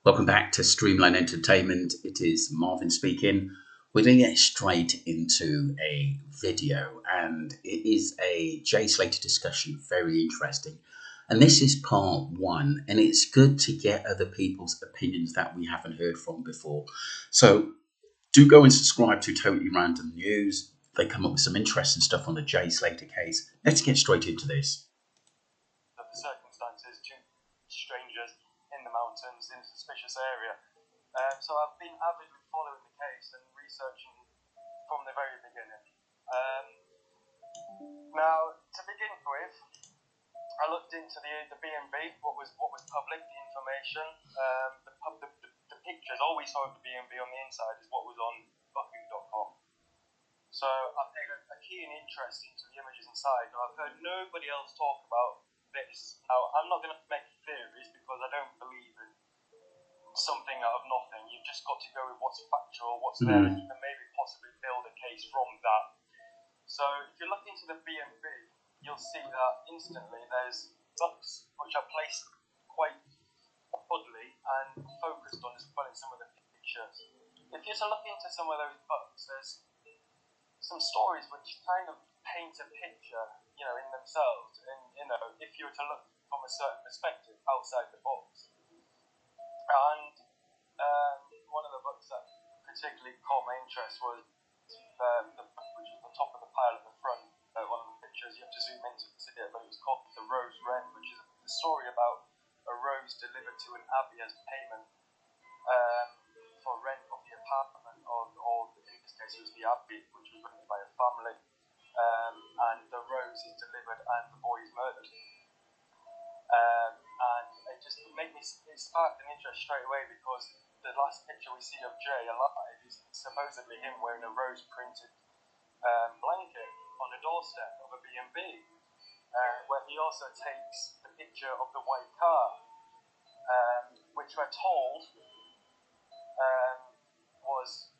Welcome back to Streamline Entertainment. It is Marvin speaking. We're going to get straight into a video, and it is a Jay Slater discussion, very interesting. And this is part one, and it's good to get other people's opinions that we haven't heard from before. So do go and subscribe to Totally Random News. They come up with some interesting stuff on the Jay Slater case. Let's get straight into this. The circumstances, two strangers in the mountains in a suspicious area. So I've been avidly following the case and researching from the very beginning. Now, to begin with, I looked into the B&B, what was public, the information, the pictures. All we saw of the B&B on the inside is what was on booking.com. So I paid a keen interest into the images inside. Now, I've heard nobody else talk about this. Now, I'm not going to make theories because I don't believe in something out of nothing. You've just got to go with what's factual, what's there, and you can maybe possibly build a case from that. So if you look into the B&B, you'll see that instantly there's books which are placed quite oddly and focused on as well in some of the pictures. If you're to look into some of those books, there's some stories which kind of paint a picture, in themselves, and if you were to look from a certain perspective outside the box. And one of the books that particularly caught my interest was the book which was the top of the pile at the front. One of the pictures, you have to zoom in to see it, but it was called The Rose Wren, which is a story about a rose delivered to an abbey as payment for rent of the apartment, or in this case it was the abbey, which was rented by a family, and the rose is delivered and the boy is murdered. And it sparked an interest straight away, because the last picture we see of Jay alive is supposedly him wearing a rose printed blanket on the doorstep of a B&B, where he also takes the picture of the white car, which we're told was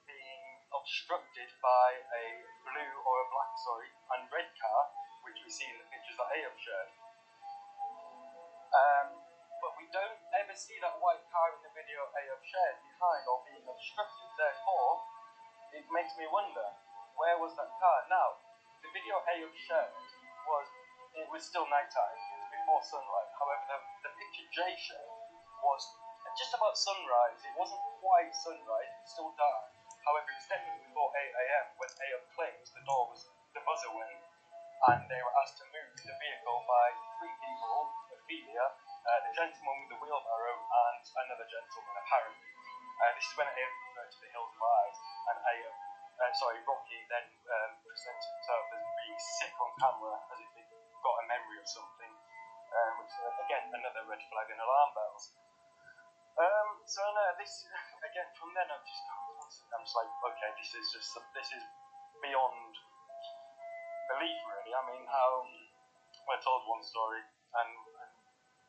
being obstructed by a blue or a black, and red car, which we see in the pictures that Ayub shared. But we don't ever see that white car in the video Ayub shared behind or being obstructed. Therefore, it makes me wonder, where was that car? Now, the video Ayub shared was still nighttime. It was before sunrise. However, the picture Jay shared was just about sunrise. It wasn't quite sunrise. It was still dark. However, it was definitely before 8 a.m. when Ayub claims the buzzer went, and they were asked to move the vehicle by three people: Ophelia, the gentleman with the wheelbarrow, and another gentleman, apparently. This is when Ayub referred to the Hills of Eyes, and Rocky then presented himself as being sick on camera, as if he got a memory of something, which is, again, another red flag and alarm bells. This, again, from then I'm just like, okay, this is beyond belief, really. I mean, how we're told one story, and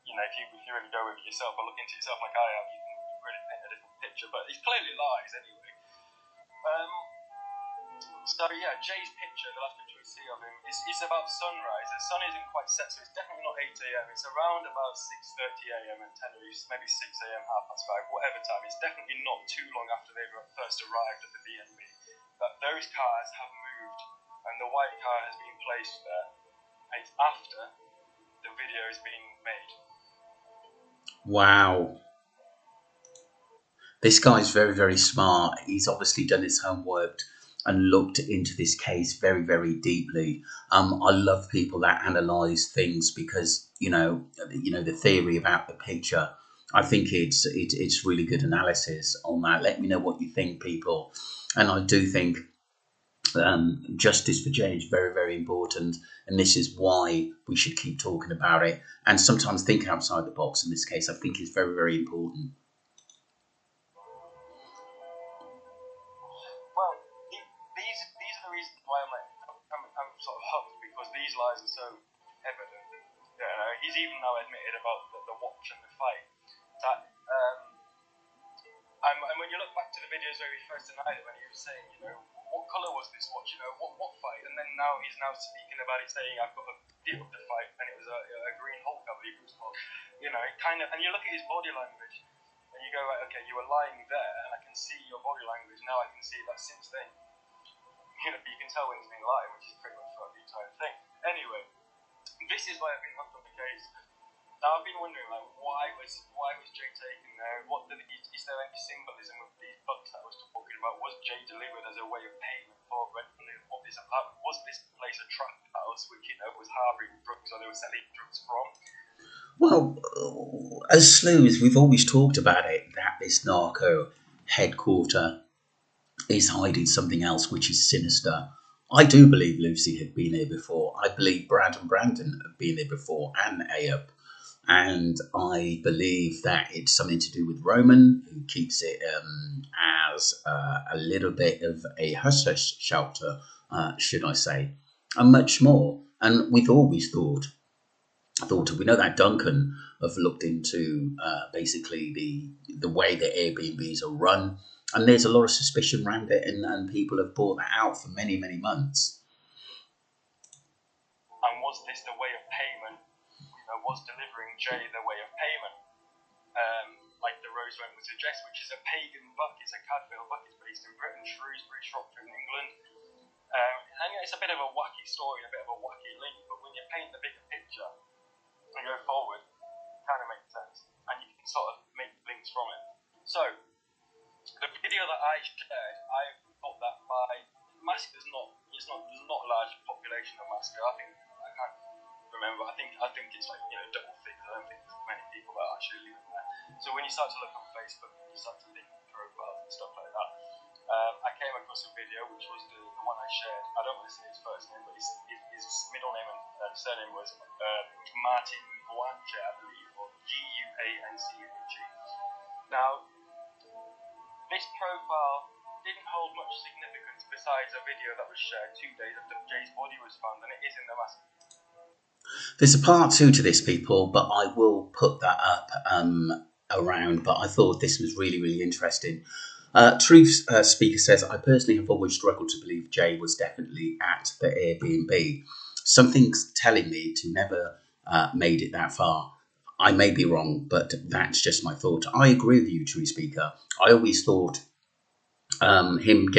if you really go with it yourself or look into yourself like I have, you can really paint a different picture. But it clearly lies anyway. Jay's picture, the last picture we see of him, is about sunrise. The sun isn't quite set, so it's definitely not 8 a.m. It's around about 6:30 a.m. at Tenerife, maybe 6 a.m., 5:30, whatever time. It's definitely not too long after they first arrived at the B&B that those cars have moved, and the white car has been placed there. And it's after the video is being made. Wow. This guy's very, very smart. He's obviously done his homework and looked into this case very, very deeply. I love people that analyze things, because the theory about the picture. I think it's really good analysis on that. Let me know what you think, people. And I do think justice for Jay is very, very important, and this is why we should keep talking about it, and sometimes think outside the box. In this case, I think is very, very important. Well, these are the reasons why I'm sort of hooked, because these lies are so evident. He's even now admitted about the watch and the fight. And when you look back to the videos where he first denied it, when he was saying, what colour was this watch, what fight, and then now he's speaking about it, saying, I've got a deal with the fight, and it was a green Hulk, I believe it was called. It kind of, and you look at his body language, go, right, okay, you were lying there, and I can see your body language. Now I can see that since then, you can tell when he's been lying, which is pretty much throughout the entire thing. Anyway, this is why I've been hooked on the case. Now I've been wondering, like, why was Jay taken there? Is there any symbolism with these books that I was talking about? Was Jay delivered as a way of payment for renting of this apartment? Was this place a trap house, which was harbouring drugs, or they were selling drugs from? Well, as sleuths, we've always talked about it that this narco headquarter is hiding something else which is sinister. I do believe Lucy had been here before. I believe Brad and Brandon have been here before, and Ayub. And I believe that it's something to do with Roman, who keeps it as a little bit of a hush hush shelter, should I say, and much more. And we've always thought we know that Duncan have looked into basically the way the Airbnbs are run, and there's a lot of suspicion around it, and people have brought that out for many months. And was this the way of payment? Was delivering Jay the way of payment? Like the Rose Rent would suggest, which is a pagan buck. It's a Cadfael buck. It's based in Britain, Shrewsbury, Shropshire, in England. And it's a bit of a wacky story, a bit of a wacky link, but when you paint the bigger picture and go forward, it kind of makes sense, and you can sort of make links from it. So, the video that I shared, I thought that by Mask there's not a large population of Mask. I can't remember. I think it's like double figures. I don't think there's many people that actually live there. So when you start to look on Facebook, you start to link profiles and stuff like that. I came across a video which was the one I shared. I don't want to say his first name, but his middle name and surname was Martin Guanche, I believe, or Guanche. Now, this profile didn't hold much significance besides a video that was shared 2 days after Jay's body was found, and it is in the mask. There's a part 2 to this, people, but I will put that up around. But I thought this was really interesting. Truth Speaker says, I personally have always struggled to believe Jay was definitely at the Airbnb. Something's telling me to never made it that far. I may be wrong, but that's just my thought. I agree with you, Truth Speaker. I always thought him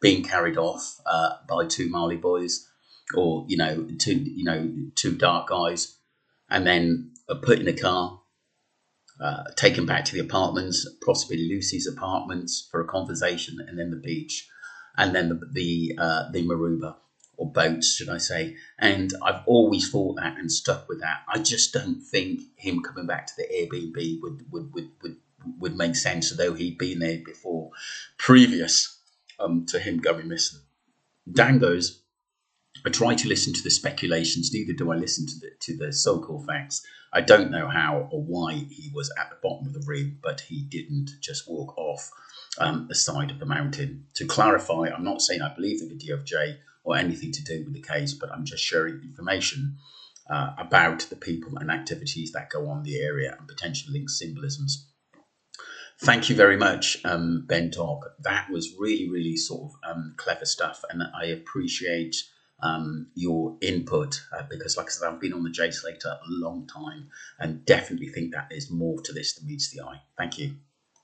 being carried off by 2 Marley boys, or two dark guys, and then put in a car, taken back to the apartments, possibly Lucy's apartments, for a conversation, and then the beach, and then the Maruba, or boats, should I say. And I've always thought that and stuck with that. I just don't think him coming back to the Airbnb would make sense, although he'd been there before, previous to him going missing. Dan goes, I try to listen to the speculations, neither do I listen to the so-called facts. I don't know how or why he was at the bottom of the rim, but he didn't just walk off the side of the mountain. To clarify, I'm not saying I believe the video of Jay or anything to do with the case, but I'm just sharing information about the people and activities that go on in the area and potential link symbolisms. Thank you very much, bentokk. That was really sort of clever stuff, and I appreciate your input because, like I said, I've been on the Jay Slater a long time and definitely think that there's more to this than meets the eye. Thank you.